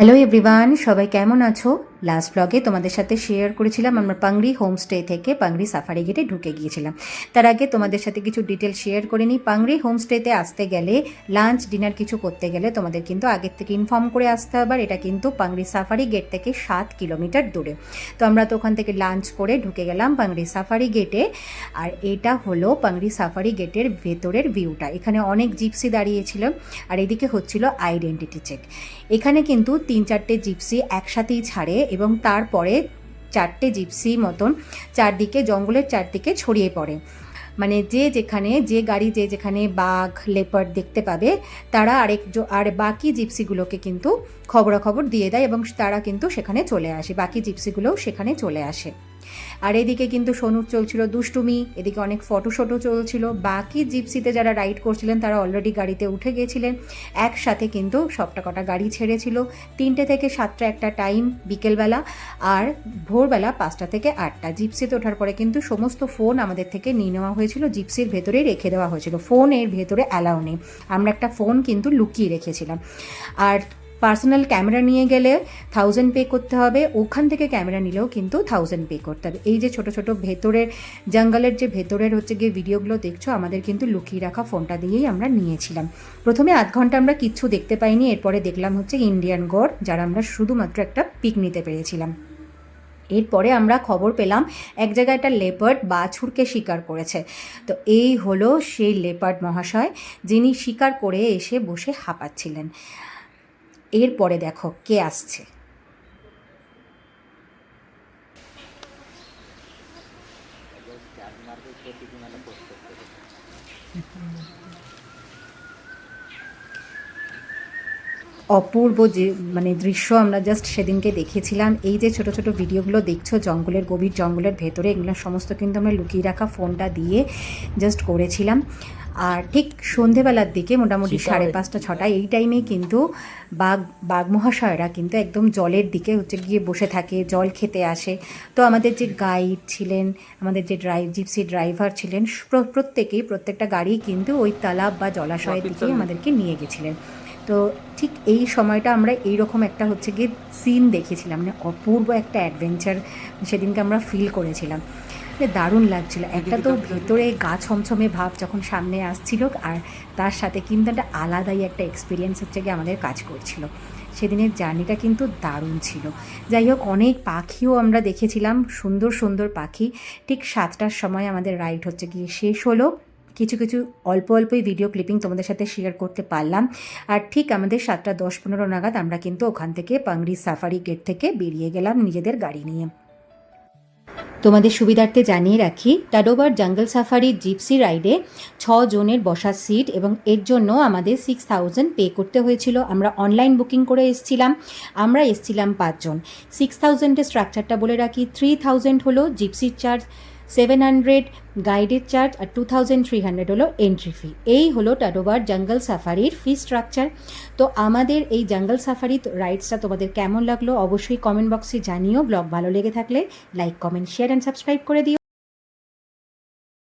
Hello everyone, সবাই কেমন আছো? লাস্ট ব্লগে তোমাদের সাথে শেয়ার করেছিলাম আমরা পাংরি হোমস্টে থেকে পাংরি সাফারি গেটে ঢুকে গিয়েছিলাম। তার আগে তোমাদের সাথে কিছু ডিটেল শেয়ার করে নিই। পাংরি হোমস্টেতে আসতে গেলে লাঞ্চ ডিনার কিছু করতে গেলে তোমাদের কিন্তু আগের থেকে ইনফর্ম করে আসতে হবে। এটা কিন্তু পাংরি সাফারি গেট থেকে 7 কিলোমিটার দূরে। তো আমরা তো ওখান থেকে লাঞ্চ করে ঢুকে গেলাম পাংরি সাফারি গেটে। আর এটা হলো পাংরি সাফারি গেটের ভেতরের ভিউটা। এখানে অনেক জিপসি দাঁড়িয়েছিল আর এদিকে হচ্ছিল আইডেন্টিটি চেক। এখানে কিন্তু 3-4টে জিপসি একসাথেই ছাড়ে এবং তারপরে 4টে জিপসি মতন চারদিকে জঙ্গলের চারদিকে ছড়িয়ে পড়ে। মানে যে যেখানে যে গাড়ি যে যেখানে বাঘ লেপার্ড দেখতে পাবে তারা আর বাকি জিপসিগুলোকে কিন্তু খবরাখবর দিয়ে দেয় এবং তারা কিন্তু সেখানে চলে আসে, বাকি জিপসিগুলোও সেখানে চলে আসে। আর এদিকে কিন্তু সোনুর চলছিল দুষ্টুমি, এদিকে অনেক ফটোশটও চলছিল। বাকি জিপসিতে যারা রাইড করছিলেন তারা অলরেডি গাড়িতে উঠে গিয়েছিলেন। একসাথে কিন্তু সবটা কটা গাড়ি ছেড়েছিল। 3টে থেকে 7টা একটা টাইম বিকেলবেলা, আর ভোরবেলা 5টা থেকে 8টা। জিপসিতে ওঠার পরে কিন্তু সমস্ত ফোন আমাদের থেকে নিয়ে নেওয়া হয়েছিল, জিপসির ভেতরেই রেখে দেওয়া হয়েছিল। ফোন এর ভেতরে অ্যালাউ নেই, আমরা একটা ফোন কিন্তু লুকিয়ে রেখেছিলাম। আর পার্সোনাল ক্যামেরা নিয়ে গেলে 1000 পে করতে হবে, ওখান থেকে ক্যামেরা নিলেও কিন্তু 1000 পে করতে হবে। এই যে ছোট ছোট ভেতরের জঙ্গলের যে ভেতরের হচ্ছে গিয়ে ভিডিওগুলো দেখছো, আমাদের কিন্তু লুকিয়ে রাখা ফোনটা দিয়েই আমরা নিয়েছিলাম। প্রথমে আধ ঘন্টা আমরা কিচ্ছু দেখতে পাইনি, এরপরে দেখলাম হচ্ছে ইন্ডিয়ান গড়, যারা আমরা শুধুমাত্র একটা পিক নিতে পেরেছিলাম। এরপরে আমরা খবর পেলাম এক জায়গায় একটা লেপার্ড বাছুরকে শিকার করেছে। তো এই হলো সেই লেপার্ড মহাশয়, যিনি শিকার করে এসে বসে হাঁপাচ্ছিলেন। এরপরে দেখো কে আসছে। অপূর্ব যে দৃশ্য আমরা জাস্ট সেদিনকে দেখেছিলাম। এই যে ছোট ছোট ভিডিওগুলো দেখছো জঙ্গলের গভীর জঙ্গলের ভেতরে, এগুলো সমস্ত কিন্তু আমরা লুকিয়ে রাখা ফোনটা দিয়ে জাস্ট করেছিলাম। আর ঠিক সন্ধেবেলার দিকে মোটামুটি 5:30-6টা এই টাইমে কিন্তু বাঘ মহাশয়রা কিন্তু একদম জলের দিকে হচ্ছে গিয়ে বসে থাকে, জল খেতে আসে। তো আমাদের যে গাইড ছিলেন, আমাদের যে জিপসি ড্রাইভার ছিলেন, প্রত্যেকটা গাড়ি কিন্তু ওই তালাব বা জলাশয়ের দিকেই আমাদেরকে নিয়ে গেছিলেন। তো ঠিক এই সময়টা আমরা এইরকম একটা হচ্ছে গিয়ে সিন দেখেছিলাম, অপূর্ব একটা অ্যাডভেঞ্চার সেদিনকে আমরা ফিল করেছিলাম। দারুণ লাগছিল। একটা তো ভেতরে গা ছমছমে ভাব যখন সামনে আসছিল, আর তার সাথে কিন্তু একটা আলাদাই একটা এক্সপিরিয়েন্স হচ্ছে গিয়ে আমাদের কাজ করছিল। সেদিনের জার্নিটা কিন্তু দারুণ ছিল। যাই হোক, অনেক পাখিও আমরা দেখেছিলাম, সুন্দর সুন্দর পাখি। ঠিক 7টার সময় আমাদের রাইড হচ্ছে গিয়ে শেষ হলো। কিছু অল্পই ভিডিও ক্লিপিং তোমাদের সাথে শেয়ার করতে পারলাম। আর ঠিক আমাদের 7:10-15 নাগাদ আমরা কিন্তু ওখান থেকে পাংরি সাফারি গেট থেকে বেরিয়ে গেলাম নিজেদের গাড়ি নিয়ে। তোমাদের সুবিধার্থে জানিয়ে রাখি, টাডোবার জঙ্গল সাফারির জিপসি রাইডে 6 জনের বসার সিট এবং এর জন্য আমাদের 6000 পে করতে হয়েছিল। আমরা অনলাইন বুকিং করে আমরা এসছিলাম 5 জন। 6000-এর স্ট্রাকচারটা বলে রাখি, 3000 হলো জিপসির চার্জ, 700 গাইডের চার্জ, আর 2300 হলো এন্ট্রি ফি। এই হলো টাডোবার জঙ্গল সাফারির ফি স্ট্রাকচার। তো আমাদের এই জঙ্গল সাফারি রাইডসটা তোমাদের কেমন লাগলো অবশ্যই কমেন্ট বক্সে জানিও। ব্লগ ভালো লেগে থাকলে like, comment, share and subscribe করে দিও।